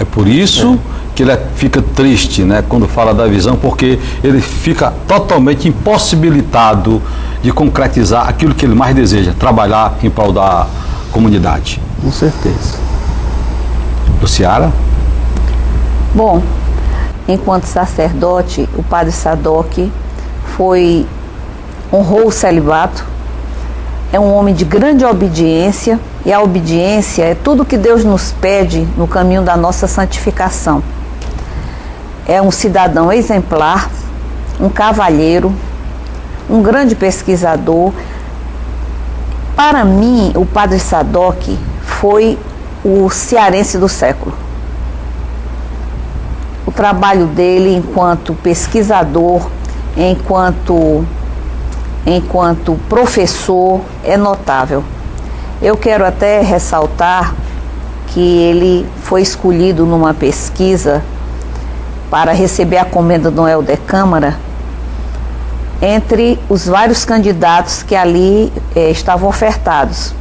É por isso que ele fica triste, né, quando fala da visão, porque ele fica totalmente impossibilitado de concretizar aquilo que ele mais deseja, trabalhar em prol da comunidade. Com certeza. Luciara? Bom, enquanto sacerdote, o padre Sadoc honrou o celibato, é um homem de grande obediência, e a obediência é tudo que Deus nos pede no caminho da nossa santificação. É um cidadão exemplar, um cavalheiro, um grande pesquisador. Para mim, o padre Sadoc foi o cearense do século. O trabalho dele enquanto pesquisador, enquanto professor, é notável. Eu quero até ressaltar que ele foi escolhido numa pesquisa para receber a comenda do Noel de Câmara entre os vários candidatos que ali estavam ofertados.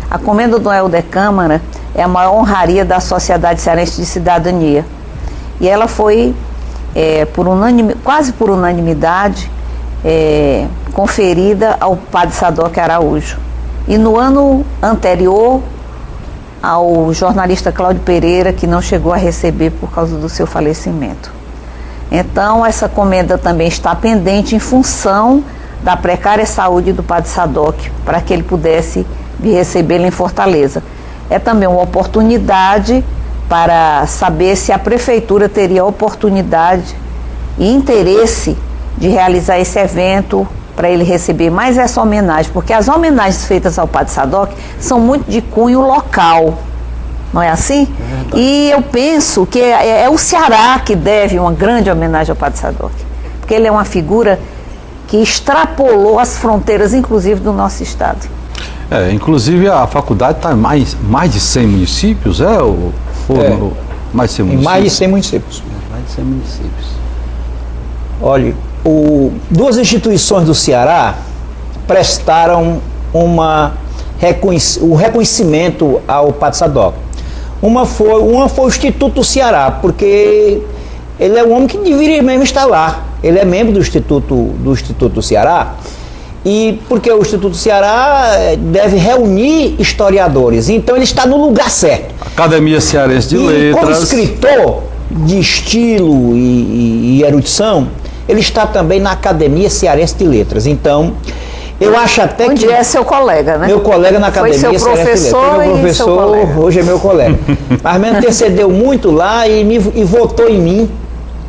A comenda do Noel de Câmara é a maior honraria da Sociedade Cearense de Cidadania. E ela foi, quase por unanimidade, conferida ao padre Sadoc Araújo. E no ano anterior, ao jornalista Cláudio Pereira, que não chegou a receber por causa do seu falecimento. Então, essa comenda também está pendente em função da precária saúde do padre Sadoc, para que ele pudesse vir recebê-lo em Fortaleza. É também uma oportunidade para saber se a prefeitura teria oportunidade e interesse de realizar esse evento para ele receber mais essa homenagem, porque as homenagens feitas ao padre Sadoc são muito de cunho local, não é assim? E eu penso que é o Ceará que deve uma grande homenagem ao padre Sadoc, porque ele é uma figura que extrapolou as fronteiras, inclusive, do nosso estado. Inclusive a faculdade está em mais de 100 municípios, mais de 100 municípios? Em mais de 100 municípios. Mais de 100 municípios. Olha, duas instituições do Ceará prestaram o reconhecimento ao padre Sadoc. Uma foi o Instituto do Ceará, porque ele é um homem que deveria mesmo estar lá. Ele é membro do Instituto do Ceará, e porque o Instituto do Ceará deve reunir historiadores, então ele está no lugar certo. Academia Cearense de Letras. Como escritor de estilo e erudição, ele está também na Academia Cearense de Letras. Então, eu acho até Onde é seu colega, né? Meu colega na Academia Cearense de Letras. Foi meu professor, hoje é meu colega. Mas mesmo intercedeu muito lá e votou em mim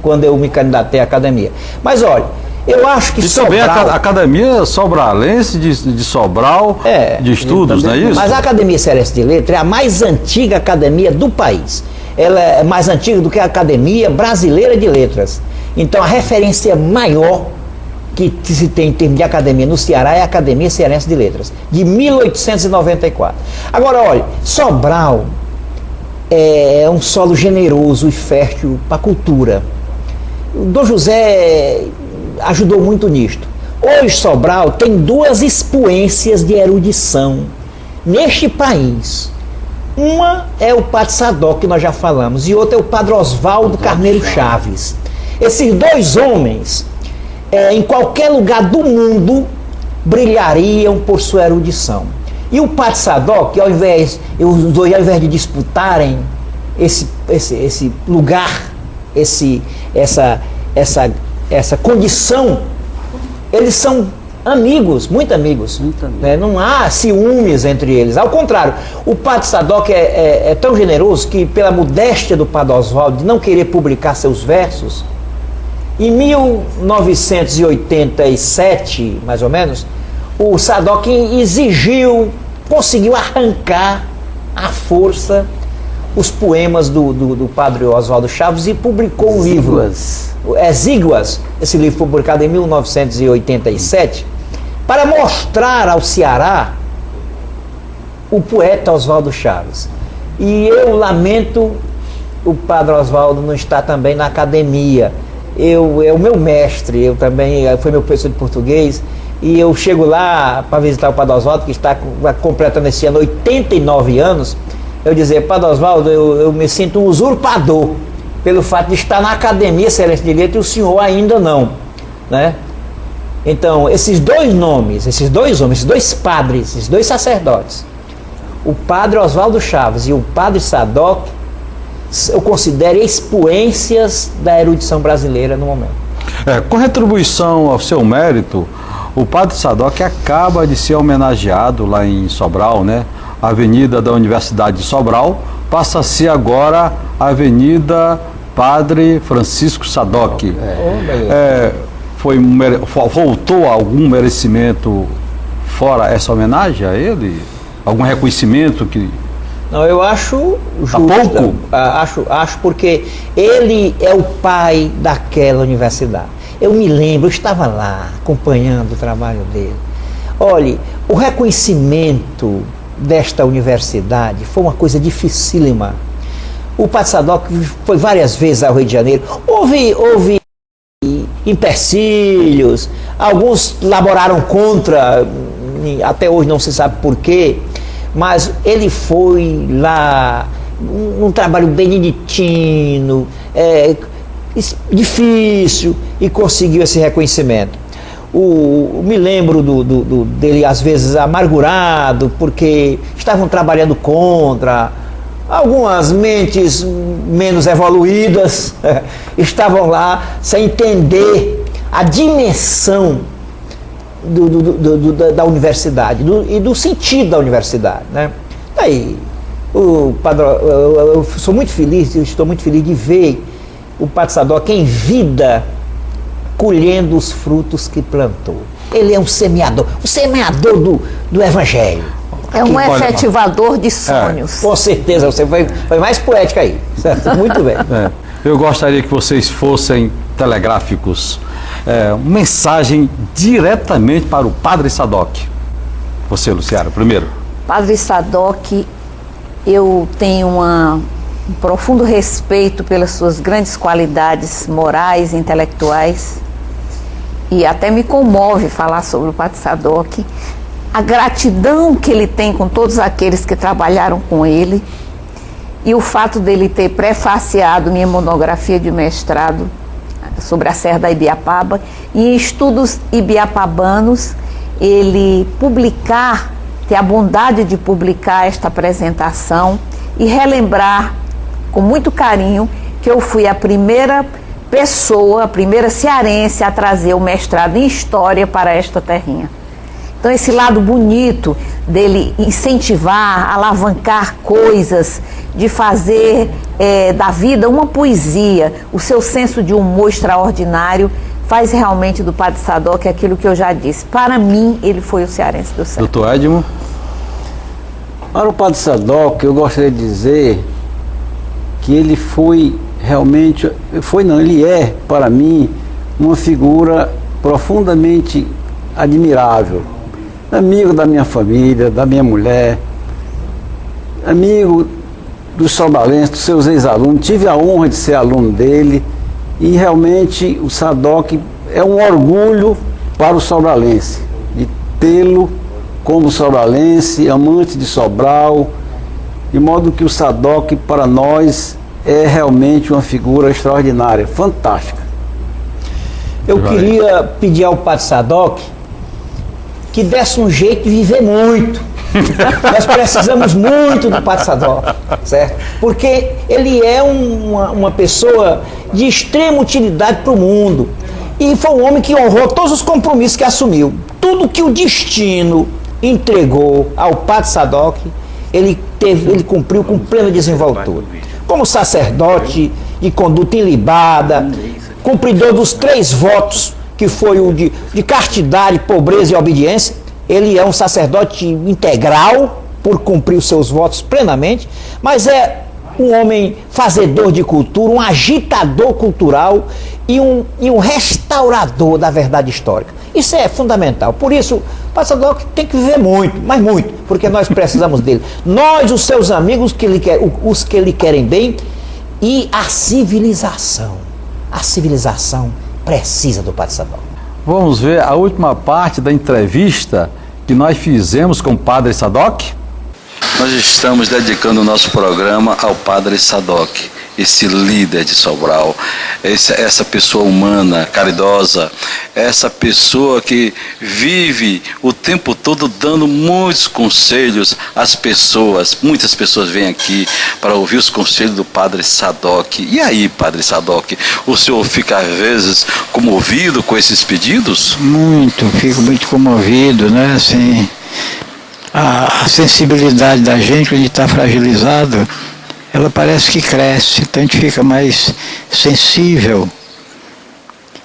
quando eu me candidatei à Academia. Mas olha, eu acho que Sobral... também a Academia Sobralense de Sobral, de Estudos, não é isso? Mas a Academia Cearense de Letras é a mais antiga academia do país. Ela é mais antiga do que a Academia Brasileira de Letras. Então a referência maior que se tem em termos de academia no Ceará é a Academia Cearense de Letras, de 1894. Agora, olha, Sobral é um solo generoso e fértil para a cultura. O Dom José ajudou muito nisto. Hoje Sobral tem duas expoências de erudição neste país. Uma é o padre Sadoc, que nós já falamos, e outra é o padre Oswaldo Carneiro Chaves. Esses dois homens, em qualquer lugar do mundo, brilhariam por sua erudição. E o padre Sadoc, os dois, ao invés de disputarem esse lugar, essa condição, eles são amigos, muito amigos. Né? Não há ciúmes entre eles. Ao contrário, o padre Sadoc é tão generoso que, pela modéstia do padre Oswaldo de não querer publicar seus versos, em 1987, mais ou menos, o Sadoc conseguiu arrancar à força os poemas do padre Oswaldo Chaves e publicou um livro. Zíguas. Esse livro foi publicado em 1987, para mostrar ao Ceará o poeta Oswaldo Chaves. E eu lamento o padre Oswaldo não estar também na academia. É o meu mestre, eu também foi meu professor de português, e eu chego lá para visitar o Padre Oswaldo, que está completando esse ano 89 anos, eu dizer, Padre Oswaldo, eu me sinto um usurpador pelo fato de estar na Academia Cearense de Letras e o senhor ainda não, né? Então, esses dois nomes, esses dois homens, esses dois padres, esses dois sacerdotes, o Padre Oswaldo Chaves e o Padre Sadoc, eu considero expoências da erudição brasileira no momento. Com retribuição ao seu mérito, o Padre Sadoc acaba de ser homenageado lá em Sobral, né? A Avenida da Universidade de Sobral passa a ser agora a Avenida Padre Francisco Sadoc. Voltou algum merecimento fora essa homenagem a ele? Algum reconhecimento que... Não, eu acho justo. Pouco? Acho porque ele é o pai daquela universidade. Eu me lembro, eu estava lá acompanhando o trabalho dele. Olhe, o reconhecimento desta universidade foi uma coisa dificílima. O Padre Sadoc foi várias vezes ao Rio de Janeiro. Houve empecilhos, alguns laboraram contra, até hoje não se sabe por quê, mas ele foi lá, um trabalho beneditino, difícil, e conseguiu esse reconhecimento. Me lembro dele às vezes amargurado, porque estavam trabalhando contra, algumas mentes menos evoluídas estavam lá sem entender a dimensão da universidade e do sentido da universidade, né? Daí, eu sou muito feliz, eu estou muito feliz de ver o Padre Sadoc em vida colhendo os frutos que plantou. Ele é um semeador do Evangelho. É um efetivador de sonhos. Com certeza, você foi mais poética aí. Certo? Muito bem. Eu gostaria que vocês fossem telegráficos. Mensagem diretamente para o Padre Sadoc. Você, Luciara, primeiro. Padre Sadoc, eu tenho um profundo respeito pelas suas grandes qualidades morais e intelectuais, e até me comove falar sobre o Padre Sadoc, a gratidão que ele tem com todos aqueles que trabalharam com ele, e o fato dele ter prefaciado minha monografia de mestrado sobre a Serra da Ibiapaba, e em estudos ibiapabanos, ele ter a bondade de publicar esta apresentação e relembrar com muito carinho que eu fui a primeira pessoa, a primeira cearense a trazer o mestrado em História para esta terrinha. Então, esse lado bonito dele incentivar, alavancar coisas, de fazer da vida uma poesia, o seu senso de humor extraordinário, faz realmente do Padre Sadoc aquilo que eu já disse. Para mim, ele foi o cearense do céu. Doutor Edmo? Para o Padre Sadoc, eu gostaria de dizer que ele foi realmente, ele é, para mim, uma figura profundamente admirável. Amigo da minha família, da minha mulher, amigo dos sobralenses, dos seus ex-alunos. Tive a honra de ser aluno dele, e realmente o Sadoc é um orgulho para o sobralense, de tê-lo como sobralense, amante de Sobral, de modo que o Sadoc, para nós, é realmente uma figura extraordinária, fantástica. Eu queria pedir ao Padre Sadoc que desse um jeito de viver muito. Nós precisamos muito do Padre Sadoc, certo? Porque ele é uma pessoa de extrema utilidade para o mundo. E foi um homem que honrou todos os compromissos que assumiu. Tudo que o destino entregou ao Padre Sadoc, ele cumpriu com plena desenvoltura. Como sacerdote de conduta ilibada, cumpridor dos 3 votos, que foi o de castidade, pobreza e obediência. Ele é um sacerdote integral por cumprir os seus votos plenamente, mas é um homem fazedor de cultura, um agitador cultural e um restaurador da verdade histórica. Isso é fundamental. Por isso, o Padre Sadoc tem que viver muito, mas muito, porque nós precisamos dele. Nós, os seus amigos, os que lhe querem bem, e a civilização. A civilização precisa do Padre Sadoc. Vamos ver a última parte da entrevista que nós fizemos com o Padre Sadoc? Nós estamos dedicando o nosso programa ao Padre Sadoc, esse líder de Sobral, essa pessoa humana, caridosa, essa pessoa que vive o tempo todo dando muitos conselhos às pessoas. Muitas pessoas vêm aqui para ouvir os conselhos do Padre Sadoc. E aí, Padre Sadoc, o senhor fica às vezes comovido com esses pedidos? Muito, fico muito comovido, né? Assim, a sensibilidade da gente, quando a gente está fragilizado, ela parece que cresce, então a gente fica mais sensível.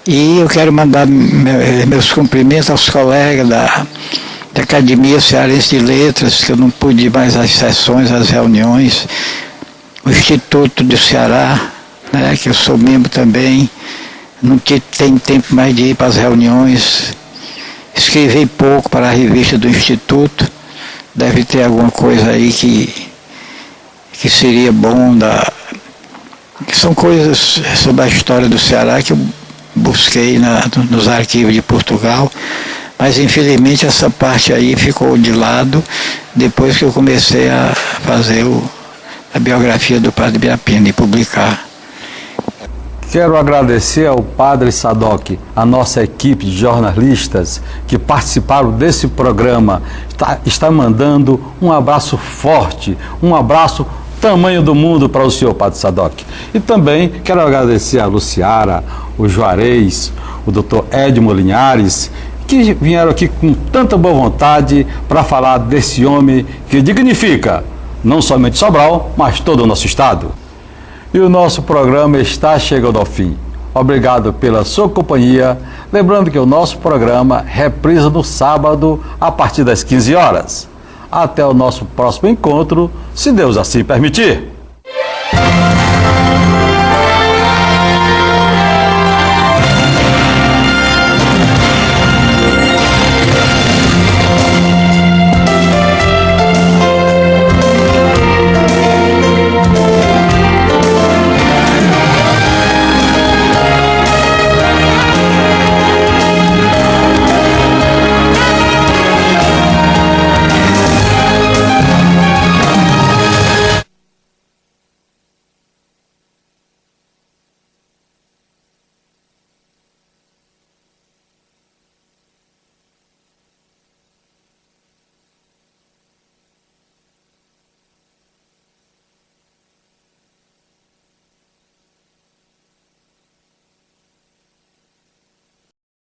E eu quero mandar meus cumprimentos aos colegas da Academia Cearense de Letras, que eu não pude ir mais às sessões, às reuniões, o Instituto do Ceará, né, que eu sou membro também, não tenho tempo mais de ir para as reuniões, escrevi pouco para a revista do Instituto, deve ter alguma coisa aí que seria bom, que são coisas sobre a história do Ceará que eu busquei nos arquivos de Portugal, mas infelizmente essa parte aí ficou de lado depois que eu comecei a fazer a biografia do Padre Biapina e publicar. Quero agradecer ao Padre Sadoc, a nossa equipe de jornalistas que participaram desse programa, está mandando um abraço forte, um abraço tamanho do mundo para o senhor Padre Sadoc. E também quero agradecer a Luciara, o Juarez, o Dr. Edmo Linhares, que vieram aqui com tanta boa vontade para falar desse homem que dignifica não somente Sobral, mas todo o nosso estado. E o nosso programa está chegando ao fim. Obrigado pela sua companhia. Lembrando que o nosso programa reprisa no sábado a partir das 15 horas. Até o nosso próximo encontro, se Deus assim permitir.